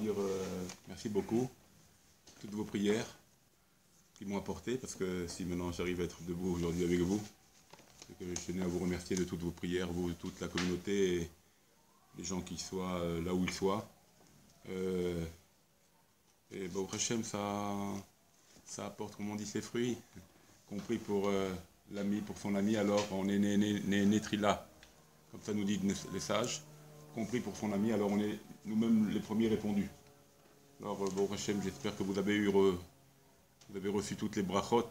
dire merci beaucoup. Toutes vos prières qui m'ont apporté, parce que si maintenant j'arrive à être debout aujourd'hui avec vous, c'est que je tenais à vous remercier de toutes vos prières, vous, toute la communauté, et les gens qui soient là où ils soient. Et au Hachem, ça apporte, comme on dit, ses fruits, compris pour l'ami, pour son ami, alors on est né trila, comme ça nous disent les sages, compris pour son ami, alors on est nous-mêmes les premiers répondus. Alors, bon, Hachem, j'espère que vous avez reçu toutes les brachot,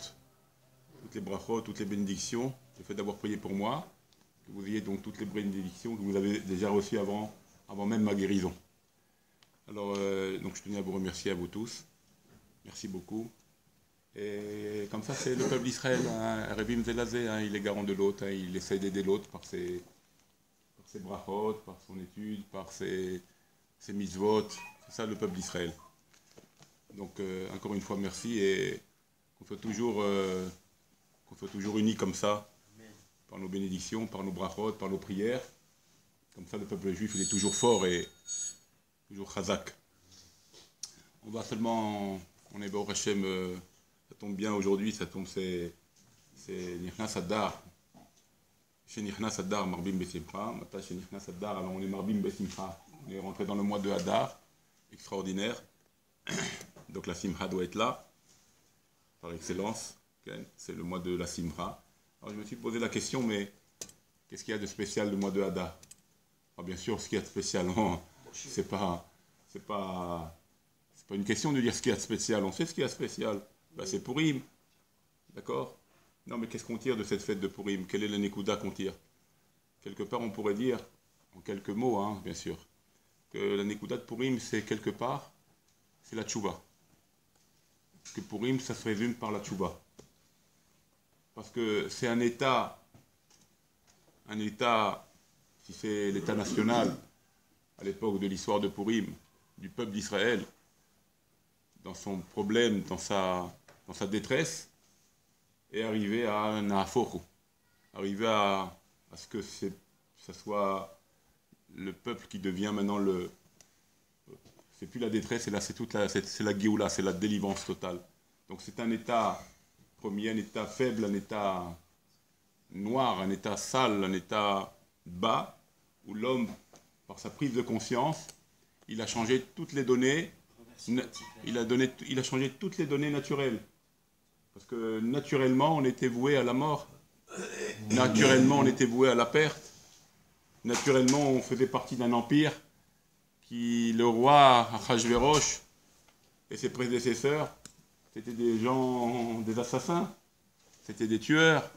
toutes les bénédictions, le fait d'avoir prié pour moi, que vous ayez donc toutes les bénédictions que vous avez déjà reçues avant même ma guérison. Alors, donc je tenais à vous remercier à vous tous. Merci beaucoup. Et comme ça, c'est le peuple d'Israël, hein, Rebim Zelazé, hein, il est garant de l'autre, hein, il essaie d'aider l'autre par ses brachot, par son étude, par ses mitzvot. C'est ça le peuple d'Israël. Donc encore une fois merci et qu'on soit toujours unis comme ça, par nos bénédictions, par nos brachot, par nos prières. Comme ça le peuple juif il est toujours fort et toujours chazak. On va seulement, on est Baruch Hashem, ça tombe bien aujourd'hui, c'est Nichnas Adar. Chez Nichnas Adar, Marbim Besimcha. Maintenant chez Nichnas Adar, alors on est Marbim Besimcha. On est rentré dans le mois de Hadar, extraordinaire. Donc la Simcha doit être là, par excellence. Okay. C'est le mois de la Simcha. Alors je me suis posé la question, mais qu'est-ce qu'il y a de spécial le mois de Hadar? Alors, bien sûr, ce qu'il y a de spécial, c'est pas une question de dire ce qu'il y a de spécial. On sait ce qu'il y a de spécial. Ben, c'est Purim. D'accord? Non, mais qu'est-ce qu'on tire de cette fête de Purim? Quelle est la Nekuda qu'on tire? Quelque part, on pourrait dire, en quelques mots, hein, bien sûr, que la Nekuda de Purim, c'est quelque part, c'est la tchouva. Que Purim, ça se résume par la tchouva. Parce que c'est un état, si c'est l'état national, à l'époque de l'histoire de Purim, du peuple d'Israël, dans son problème, dans sa détresse, et arriver à un aforu, arriver à ce que ça soit le peuple qui devient maintenant c'est plus la détresse, et là c'est la Géoula, c'est la délivrance totale. Donc c'est un état premier, un état faible, un état noir, un état sale, un état bas, où l'homme, par sa prise de conscience, il a changé toutes les données, il a changé toutes les données naturelles. Parce que naturellement, on était voué à la mort. Naturellement, on était voué à la perte. Naturellement, on faisait partie d'un empire qui, le roi Achashverosh et ses prédécesseurs, c'était des gens, des assassins, c'était des tueurs,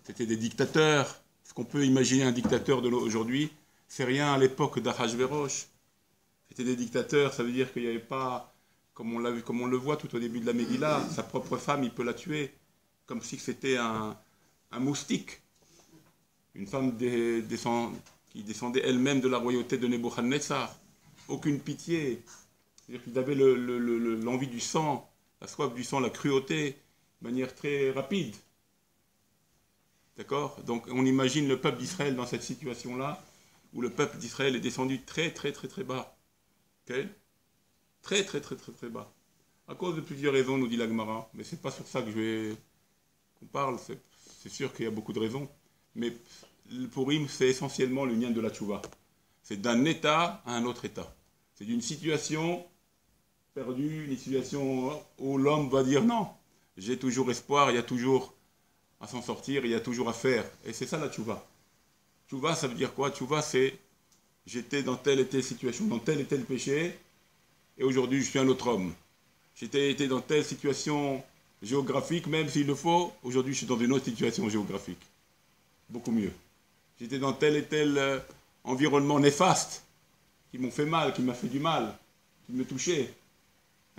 c'était des dictateurs. Ce qu'on peut imaginer un dictateur de aujourd'hui, c'est rien à l'époque d'Achashverosh. C'était des dictateurs, ça veut dire qu'il n'y avait pas, comme on le voit tout au début de la Megillah, sa propre femme, il peut la tuer, comme si c'était un moustique. Une femme qui descendait elle-même de la royauté de Nebuchadnezzar. Aucune pitié. C'est-à-dire qu'il avait l'envie du sang, la soif du sang, la cruauté, de manière très rapide. D'accord? Donc on imagine le peuple d'Israël dans cette situation-là, où le peuple d'Israël est descendu très très très très bas. Okay? Très très très très très bas. À cause de plusieurs raisons, nous dit la Gemara. Mais c'est pas sur ça qu'on parle. C'est sûr qu'il y a beaucoup de raisons. Mais le Purim, c'est essentiellement le lien de la tchouva. C'est d'un état à un autre état. C'est d'une situation perdue, une situation où l'homme va dire non, j'ai toujours espoir, il y a toujours à s'en sortir, il y a toujours à faire. Et c'est ça la tchouva. Tchouva, ça veut dire quoi? Tchouva, c'est j'étais dans telle et telle situation, dans tel et tel péché, et aujourd'hui je suis un autre homme. J'étais été dans telle situation géographique, même s'il le faut, aujourd'hui je suis dans une autre situation géographique. Beaucoup mieux. J'étais dans tel et tel environnement néfaste, qui m'ont fait mal, qui m'a fait du mal, qui me touchait.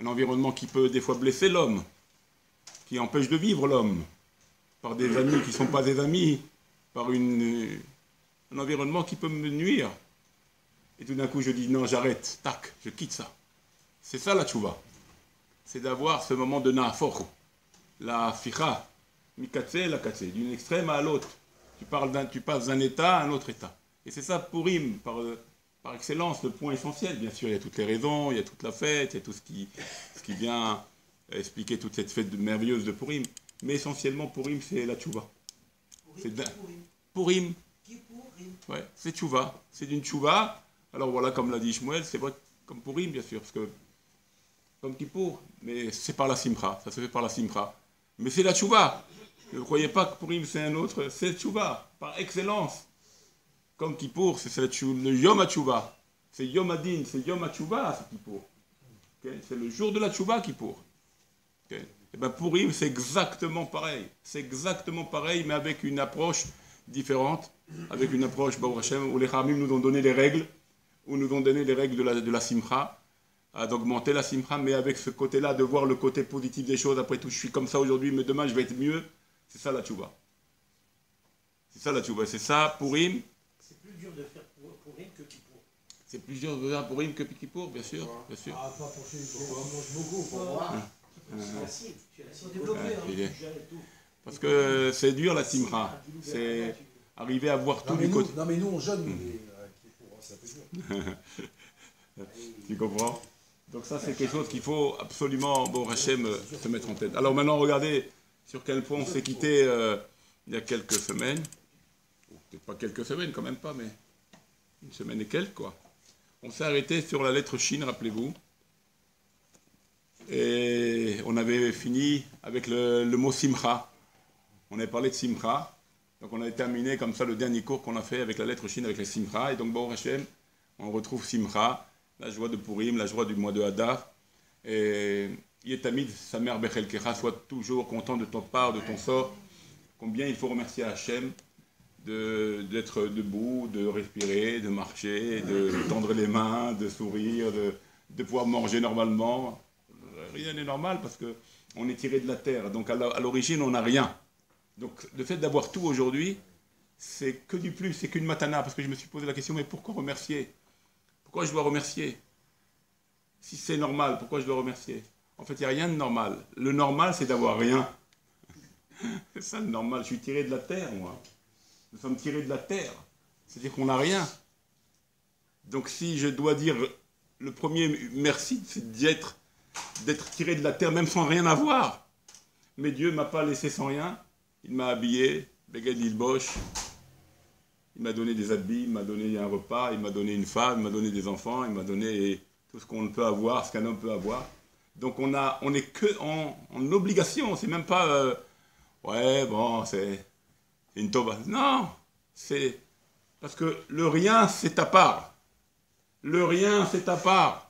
Un environnement qui peut des fois blesser l'homme, qui empêche de vivre l'homme, par des amis qui ne sont pas des amis, par un environnement qui peut me nuire. Et tout d'un coup je dis non, j'arrête, tac, je quitte ça. C'est ça la tchouva. C'est d'avoir ce moment de na'afor, la ficha, mikatse, la katse, d'une extrême à l'autre. Tu passes d'un état à un autre état. Et c'est ça Purim, par excellence, le point essentiel. Bien sûr, il y a toutes les raisons, il y a toute la fête, il y a tout ce qui vient expliquer toute cette fête merveilleuse de Purim. Mais essentiellement, Purim, c'est la tchouva. C'est Purim. Ouais, c'est tchouva. C'est d'une tchouva. Alors voilà, comme l'a dit Shmuel, c'est vrai comme Purim, bien sûr, parce que comme Kippour, mais c'est par la simcha, ça se fait par la simcha. Mais c'est la tchouva. Ne croyez pas que Purim c'est un autre, c'est tchouva, par excellence. Comme Kippour, c'est le Yom HaTchouva. C'est Yom Adin, c'est Yom HaTchouva, c'est Kippour. Okay? C'est le jour de la tchouva, Kippour. Okay? Et bien Purim, c'est exactement pareil. C'est exactement pareil, mais avec une approche différente, avec une approche, Baruch Hashem, où les Ramim nous ont donné les règles, où nous ont donné les règles de la simcha, d'augmenter la simcha, mais avec ce côté-là, de voir le côté positif des choses. Après tout, je suis comme ça aujourd'hui, mais demain, je vais être mieux. C'est ça la tchouva. C'est ça la tchouva. C'est ça, Purim. C'est plus dur de faire Purim que Kippour. C'est plus dur de faire Purim que Kippour, bien sûr. Bien sûr. Ah, pas pour celui qui mange beaucoup, pour moi. Parce que c'est dur la simcha. C'est arriver à voir tout du côté. Non, mais nous, on jeûne, Kippour, c'est un peu dur. Tu comprends? Donc ça, c'est quelque chose qu'il faut absolument, bon, Hachem, se mettre en tête. Alors maintenant, regardez sur quel point on s'est quitté il y a quelques semaines. Peut-être pas quelques semaines, quand même pas, mais une semaine et quelques, quoi. On s'est arrêté sur la lettre Shin, rappelez-vous. Et on avait fini avec le mot Simcha. On avait parlé de Simcha. Donc on avait terminé comme ça le dernier cours qu'on a fait avec la lettre Shin, avec les Simcha. Et donc, bon, Hachem, on retrouve Simcha, la joie de Purim, la joie du mois de Hadar. Et Yetamid, sa mère Bechelkecha, soit toujours content de ton part, de ton sort. Combien il faut remercier Hachem d'être debout, de respirer, de marcher, de tendre les mains, de sourire, de pouvoir manger normalement. Rien n'est normal parce qu'on est tiré de la terre. Donc à l'origine, on n'a rien. Donc le fait d'avoir tout aujourd'hui, c'est que du plus, c'est qu'une matana. Parce que je me suis posé la question, mais pourquoi remercier? Pourquoi je dois remercier? Si c'est normal, pourquoi je dois remercier? En fait, il n'y a rien de normal. Le normal, c'est d'avoir rien. C'est ça le normal. Je suis tiré de la terre, moi. Nous sommes tirés de la terre. C'est-à-dire qu'on n'a rien. Donc si je dois dire le premier merci, c'est d'être tiré de la terre, même sans rien avoir. Mais Dieu ne m'a pas laissé sans rien. Il m'a habillé, Beged Lilbosh. Il m'a donné des habits, il m'a donné un repas, il m'a donné une femme, il m'a donné des enfants, il m'a donné tout ce qu'on peut avoir, ce qu'un homme peut avoir. Donc on n'est que en obligation, c'est même pas ouais, bon, c'est une toba. Non, c'est parce que le rien, c'est ta part. Le rien, c'est ta part.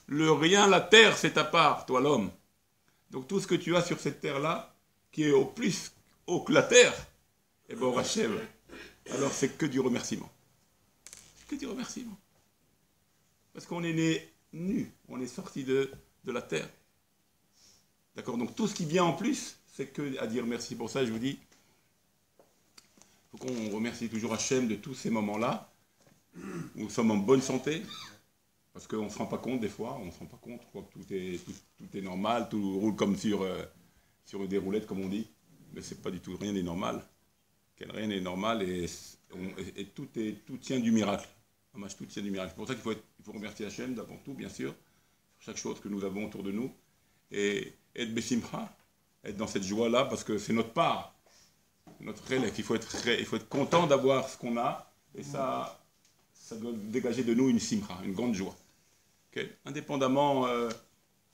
Le rien, la terre, c'est ta part, toi l'homme. Donc tout ce que tu as sur cette terre-là, qui est au plus haut que la terre, eh bien, Hachem, alors c'est que du remerciement. Que du remerciement. Parce qu'on est né nu, on est sorti de la terre. D'accord? Donc tout ce qui vient en plus, c'est que à dire merci. Pour ça, je vous dis, il faut qu'on remercie toujours Hachem de tous ces moments-là, où nous sommes en bonne santé, parce qu'on ne se rend pas compte des fois, on ne se rend pas compte, on croit que tout est normal, tout roule comme sur des roulettes, comme on dit, mais c'est pas du tout, rien n'est normal. Rien n'est normal et tout tient du miracle. Tout tient du miracle. C'est pour ça qu'il faut remercier Hachem d'avant tout, bien sûr, sur chaque chose que nous avons autour de nous, et être Bessimcha, être dans cette joie-là, parce que c'est notre part, notre relève. Il faut être content d'avoir ce qu'on a, et ça doit dégager de nous une simcha, une grande joie. Okay? Indépendamment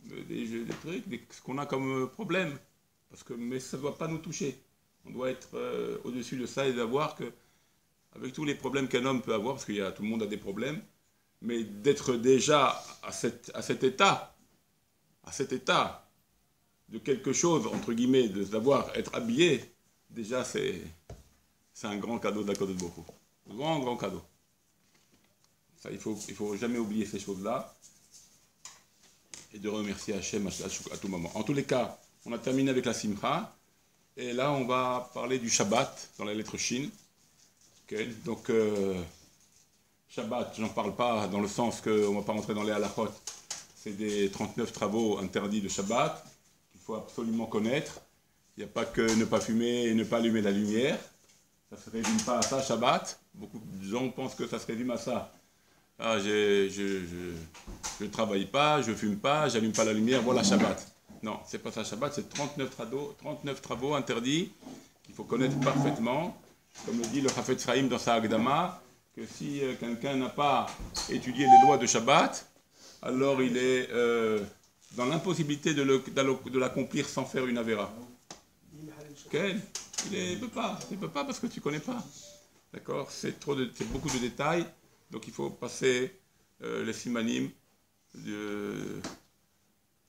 des trucs, de ce qu'on a comme problème, mais ça ne doit pas nous toucher. On doit être au-dessus de ça et d'avoir que, avec tous les problèmes qu'un homme peut avoir, parce que tout le monde a des problèmes, mais d'être déjà à cet état de quelque chose, entre guillemets, être habillé, déjà c'est un grand cadeau de la Kodesh Baruch Hu. Grand, grand cadeau. Ça, il faut jamais oublier ces choses-là et de remercier Hachem à tout moment. En tous les cas, on a terminé avec la Simcha. Et là, on va parler du Shabbat dans la lettre Shin. Okay. Donc, Shabbat, j'en parle pas dans le sens qu'on ne va pas rentrer dans les halachot. C'est des 39 travaux interdits de Shabbat qu'il faut absolument connaître. Il n'y a pas que ne pas fumer et ne pas allumer la lumière. Ça ne se résume pas à ça, Shabbat. Beaucoup de gens pensent que ça se résume à ça. Ah, je travaille pas, je fume pas, j'allume pas la lumière, voilà Shabbat. Non, c'est pas ça Shabbat, c'est 39 travaux interdits qu'il faut connaître parfaitement. Comme le dit le Chafetz Chaim dans sa Hagdama, que si quelqu'un n'a pas étudié les lois de Shabbat, alors il est dans l'impossibilité de l'accomplir sans faire une avéra. Okay? Il ne peut pas parce que tu ne connais pas. D'accord? C'est beaucoup de détails, donc il faut passer les simanim du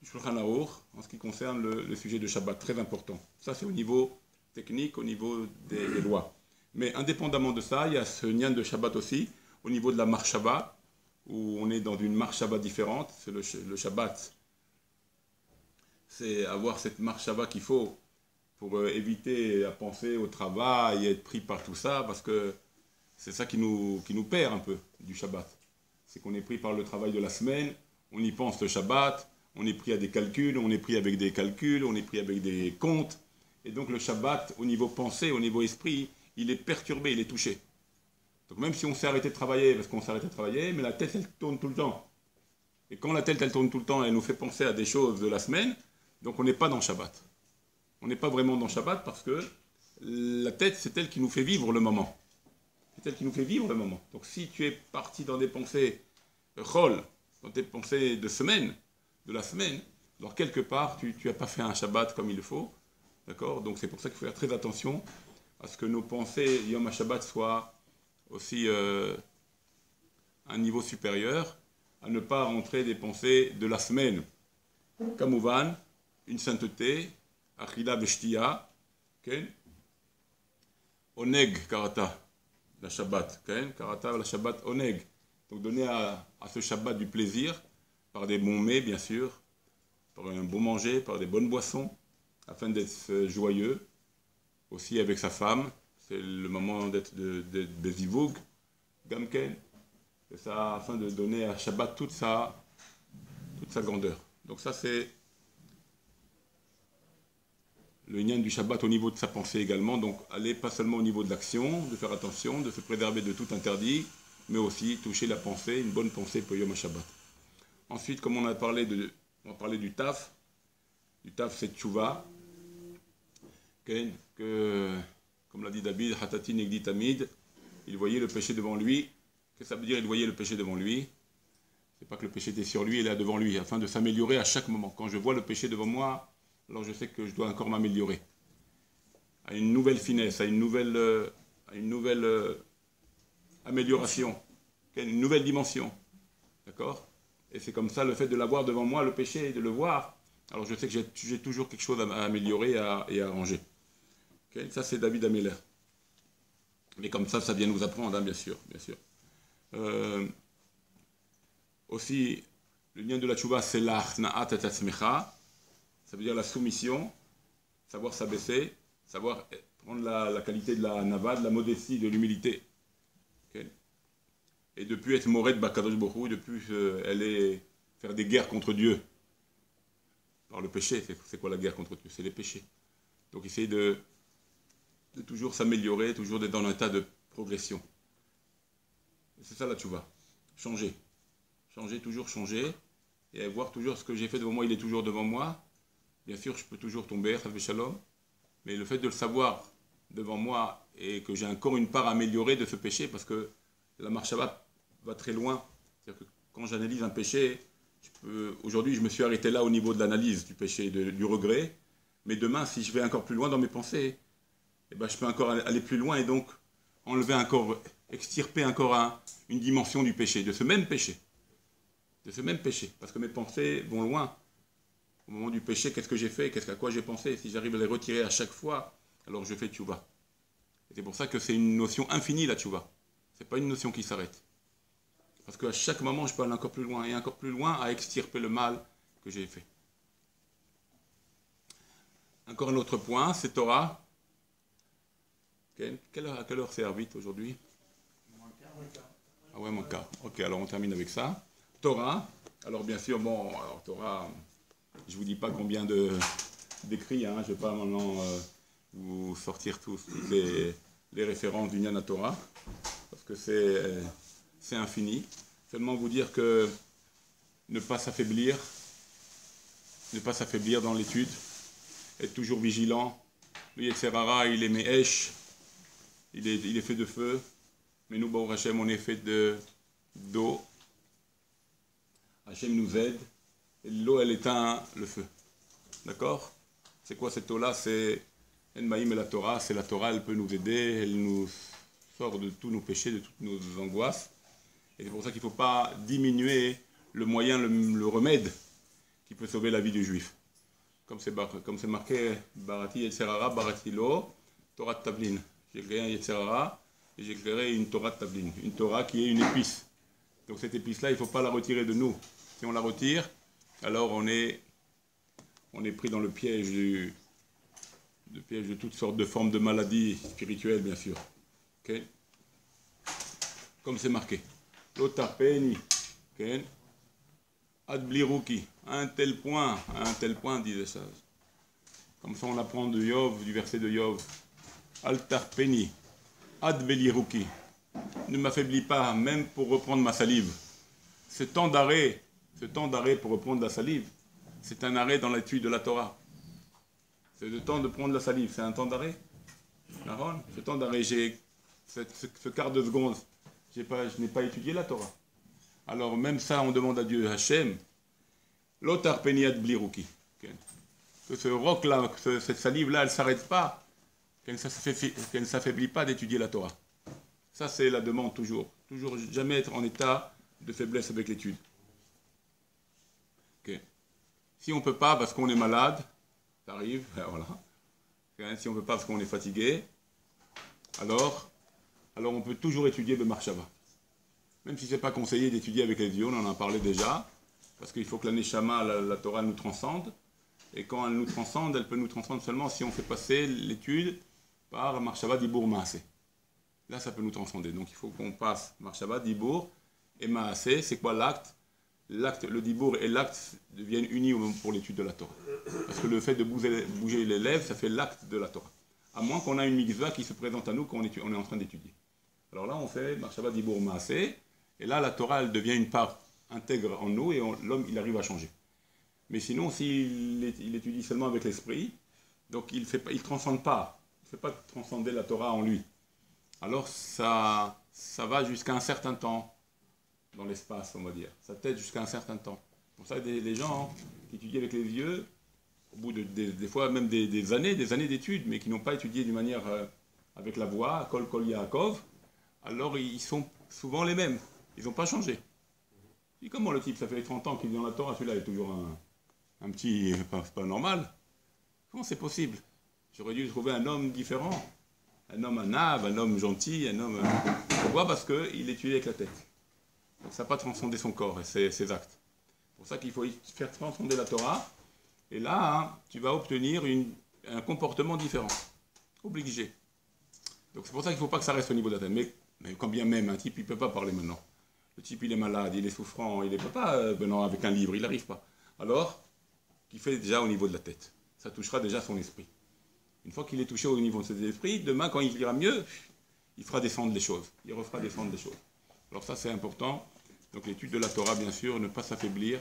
Shulchan Aruch en ce qui concerne le sujet de Shabbat, très important. Ça c'est au niveau technique, au niveau des lois. Mais indépendamment de ça, il y a ce nyan de Shabbat aussi, au niveau de la marshava, où on est dans une marshava différente. C'est le Shabbat. C'est avoir cette marshava qu'il faut pour éviter à penser au travail et être pris par tout ça, parce que c'est ça qui nous perd un peu du Shabbat. C'est qu'on est pris par le travail de la semaine, on y pense le Shabbat, on est pris à des calculs, on est pris avec des calculs, on est pris avec des comptes. Et donc le Shabbat, au niveau pensée, au niveau esprit, il est perturbé, il est touché. Donc même si on s'est arrêté de travailler, parce qu'on s'est arrêté de travailler, mais la tête, elle tourne tout le temps. Et quand la tête, elle tourne tout le temps, elle nous fait penser à des choses de la semaine, donc on n'est pas dans le Shabbat. On n'est pas vraiment dans le Shabbat parce que la tête, c'est elle qui nous fait vivre le moment. C'est elle qui nous fait vivre le moment. Donc si tu es parti dans des pensées chol, dans des pensées de semaine, de la semaine, alors quelque part, tu n'as pas fait un Shabbat comme il le faut. D'accord? Donc c'est pour ça qu'il faut faire très attention à ce que nos pensées Yom HaShabbat soient aussi à un niveau supérieur, à ne pas rentrer des pensées de la semaine. Kamouvan, une sainteté, Achila Beshtia, Oneg Karata, la Shabbat, Karata la Shabbat Oneg. Donc donner à ce Shabbat du plaisir, par des bons mets bien sûr, par un bon manger, par des bonnes boissons, afin d'être joyeux, aussi avec sa femme. C'est le moment d'être Bezivug, Gamken, et ça, afin de donner à Shabbat toute sa grandeur. Donc ça c'est le nyan du Shabbat au niveau de sa pensée également, donc aller pas seulement au niveau de l'action, de faire attention, de se préserver de tout interdit, mais aussi toucher la pensée, une bonne pensée pour Yom HaShabbat. Ensuite, comme on a parlé du taf c'est tchouva, que, comme l'a dit David, Hatati Negdi Tamid, il voyait le péché devant lui. Qu'est-ce que ça veut dire, il voyait le péché devant lui? C'est pas que le péché était sur lui, il est là devant lui, afin de s'améliorer à chaque moment. Quand je vois le péché devant moi, alors je sais que je dois encore m'améliorer. À une nouvelle finesse, à une nouvelle amélioration, une nouvelle dimension. D'accord? Et c'est comme ça, le fait de l'avoir devant moi, le péché, de le voir, alors je sais que j'ai toujours quelque chose à améliorer et à arranger. Okay? Ça, c'est David Ameller. Mais comme ça vient nous apprendre, hein, bien sûr. Aussi, le lien de la tchouva, c'est l'achnaat et tatzmecha. Ça veut dire la soumission, savoir s'abaisser, savoir prendre la qualité de la nava, de la modestie, de l'humilité. Okay? Et de ne plus être moret bakadosh borou, de plus aller faire des guerres contre Dieu. Par le péché, c'est quoi la guerre contre Dieu? C'est les péchés. Donc essayer de toujours s'améliorer, toujours d'être dans un état de progression. C'est ça la tchouva. Changer. Toujours changer. Et voir toujours ce que j'ai fait devant moi, il est toujours devant moi. Bien sûr, je peux toujours tomber, shalom, mais le fait de le savoir devant moi et que j'ai encore une part à améliorer de ce péché, parce que la marche va très loin. C'est-à-dire que quand j'analyse un péché, aujourd'hui je me suis arrêté là au niveau de l'analyse du péché, du regret, mais demain, si je vais encore plus loin dans mes pensées, eh ben, je peux encore aller plus loin et donc extirper encore une dimension du péché, de ce même péché. Parce que mes pensées vont loin. Au moment du péché, qu'est-ce que j'ai fait? À quoi j'ai pensé? Si j'arrive à les retirer à chaque fois, alors je fais tchouva. Et c'est pour ça que c'est une notion infinie, la tchouva. Ce n'est pas une notion qui s'arrête. Parce qu'à chaque moment, je peux aller encore plus loin, et encore plus loin à extirper le mal que j'ai fait. Encore un autre point, c'est Torah. À quelle heure c'est Arvit aujourd'hui? Ah ouais, mon cas. Ok, alors on termine avec ça. Torah. Alors bien sûr, Torah... Je ne vous dis pas combien d'écrits, hein, je ne vais pas maintenant vous sortir toutes les références du Nyan Torah, parce que c'est infini. Seulement vous dire que ne pas s'affaiblir dans l'étude, être toujours vigilant. Le Yetzer Hara, il est Me'esh, il est fait de feu, mais nous, Baruch Hashem, on est fait d'eau. Hashem nous aide, et l'eau, elle éteint le feu. D'accord? C'est quoi cette eau-là? C'est Enmaïm et la Torah. C'est la Torah, elle peut nous aider, elle nous sort de tous nos péchés, de toutes nos angoisses. Et c'est pour ça qu'il ne faut pas diminuer le moyen, le remède qui peut sauver la vie du juif. Comme c'est marqué, Barati Yetzer Hara, Barati Lo, Torah de Tavlin. J'ai créé un Yetzer Hara et j'ai créé une Torah de Tavlin. Une Torah qui est une épice. Donc cette épice-là, il ne faut pas la retirer de nous. Si on la retire, alors on est pris dans le piège de toutes sortes de formes de maladies spirituelles, bien sûr. Okay? Comme c'est marqué. L'otarpeni. Okay? Adbliruki. À un tel point, disait ça. Comme ça on apprend de Yov, du verset de Yov. Altarpeni. Adbliruki. Ne m'affaiblis pas, même pour reprendre ma salive. Ce temps d'arrêt pour reprendre la salive, c'est un arrêt dans l'étude de la Torah. C'est le temps de prendre la salive, c'est un temps d'arrêt. Ce temps d'arrêt, j'ai ce quart de seconde, je n'ai pas étudié la Torah. Alors même ça, on demande à Dieu, Hachem, l'otar peniat bliruki. Que ce roc-là, cette salive-là, elle ne s'arrête pas, qu'elle ne s'affaiblit pas d'étudier la Torah. Ça, c'est la demande toujours. Toujours jamais être en état de faiblesse avec l'étude. Okay. Si on ne peut pas parce qu'on est malade, ça arrive, voilà. Si on ne peut pas parce qu'on est fatigué, alors on peut toujours étudier B'Marshava. Même si ce n'est pas conseillé d'étudier avec les yeux, on en a parlé déjà, parce qu'il faut que la Neshama, la Torah nous transcende, et quand elle nous transcende, elle peut nous transcendre seulement si on fait passer l'étude par Marshava Dibour Maaseh. Là, ça peut nous transcender. Donc il faut qu'on passe Marshava Dibour et Maaseh. C'est quoi l'acte? Le Dibour et l'acte deviennent unis pour l'étude de la Torah. Parce que le fait de bouger les lèvres, ça fait l'acte de la Torah. À moins qu'on ait une mitzvah qui se présente à nous quand on est en train d'étudier. Alors là, on fait Marshava Dibour Maaseh, et là, la Torah, elle devient une part intègre en nous, et l'homme, il arrive à changer. Mais sinon, s'il étudie seulement avec l'esprit, donc il ne transcende pas. Il ne fait pas transcender la Torah en lui. Alors ça va jusqu'à un certain temps dans l'espace, on va dire. Ça t'aide jusqu'à un certain temps. Pour ça, les gens qui étudient avec les yeux, au bout des fois même des années d'études, mais qui n'ont pas étudié d'une manière avec la voix, Kol Yaakov, alors ils sont souvent les mêmes. Ils n'ont pas changé. Et comment le type, ça fait 30 ans qu'il est dans la Torah, celui-là est toujours un petit, pas normal. Comment c'est possible? J'aurais dû trouver un homme différent. Un homme un homme gentil, un homme... Pourquoi? Parce qu'il étudie avec la tête. Donc ça n'a pas transcendé son corps et ses actes. C'est pour ça qu'il faut faire transcender la Torah. Et là, tu vas obtenir un comportement différent. Obligé. Donc c'est pour ça qu'il ne faut pas que ça reste au niveau de la tête. Mais quand bien même, un type, il ne peut pas parler maintenant. Le type, il est malade, il est souffrant, il ne peut pas, avec un livre, il n'arrive pas. Alors, qu'il fait déjà au niveau de la tête. Ça touchera déjà son esprit. Une fois qu'il est touché au niveau de ses esprits, demain, quand il ira mieux, il fera descendre les choses. Il refera descendre les choses. Alors ça, c'est important. Donc l'étude de la Torah, bien sûr, ne pas s'affaiblir.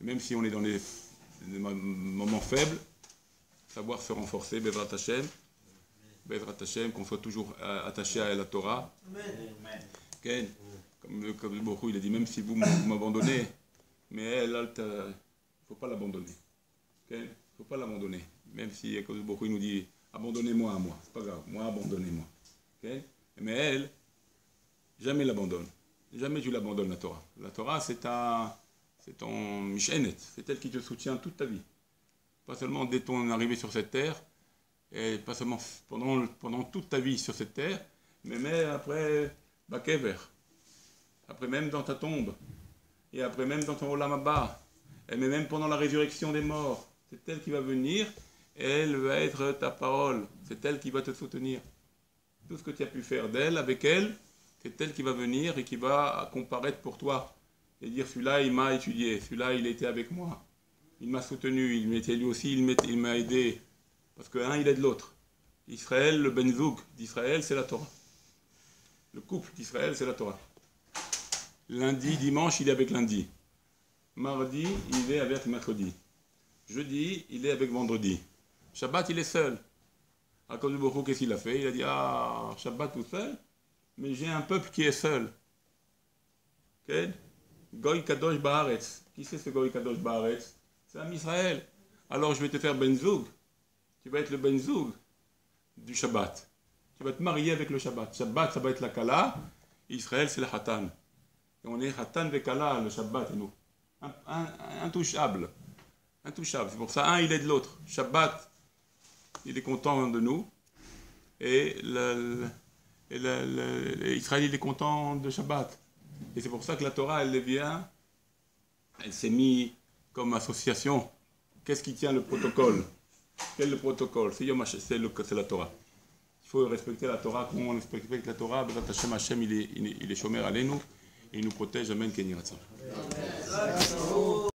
Même si on est dans des moments faibles, savoir se renforcer, Bezrat Hashem, qu'on soit toujours attaché à la Torah. Amen. Comme le Baruch Hu, il a dit, même si vous m'abandonnez, mais elle, il ne faut pas l'abandonner. Il ne faut pas l'abandonner. Même si le Baruch Hu nous dit, abandonnez-moi à moi, c'est pas grave, moi abandonnez-moi. Mais elle, jamais l'abandonne. Jamais tu l'abandonnes, la Torah. La Torah, c'est ton mishenet, c'est elle qui te soutient toute ta vie. Pas seulement dès ton arrivée sur cette terre, et pas seulement pendant toute ta vie sur cette terre, mais même après Bakever, après même dans ta tombe, et après même dans ton Olam Haba, et même pendant la résurrection des morts. C'est elle qui va venir, et elle va être ta parole, c'est elle qui va te soutenir. Tout ce que tu as pu faire d'elle, avec elle, c'est elle qui va venir et qui va comparaître pour toi. Et dire, celui-là, il m'a étudié, celui-là, il était avec moi. Il m'a soutenu, il m'était lui aussi, il m'a aidé. Parce qu'un, il aide l'autre. Israël, le Ben Zoug d'Israël, c'est la Torah. Le couple d'Israël, c'est la Torah. Lundi, dimanche, il est avec lundi. Mardi, il est avec mercredi. Jeudi, il est avec vendredi. Shabbat, il est seul. Akadosh Baruch Hu, qu'est-ce qu'il a fait? Il a dit, ah, Shabbat tout seul, mais j'ai un peuple qui est seul. Okay? Goy Kadosh Baaretz. Qui c'est ce Goy Kadosh Baaretz? C'est un Israël. Alors je vais te faire Ben Zoug. Tu vas être le Ben Zoug du Shabbat. Tu vas te marier avec le Shabbat. Shabbat, ça va être la Kala. Israël, c'est la Hatan. Et on est Hatan ve Kala, le Shabbat, et nous. Intouchable. Intouchable. C'est pour ça, un, il est de l'autre. Shabbat, il est content de nous. Et Israël, il est content de Shabbat. Et c'est pour ça que la Torah, elle vient, elle s'est mise comme association. Qu'est-ce qui tient le protocole? Quel est le protocole? C'est la Torah. Il faut respecter la Torah. Comment on respecte la Torah? Hashem, il est shomer aleinu et il nous protège. Amen.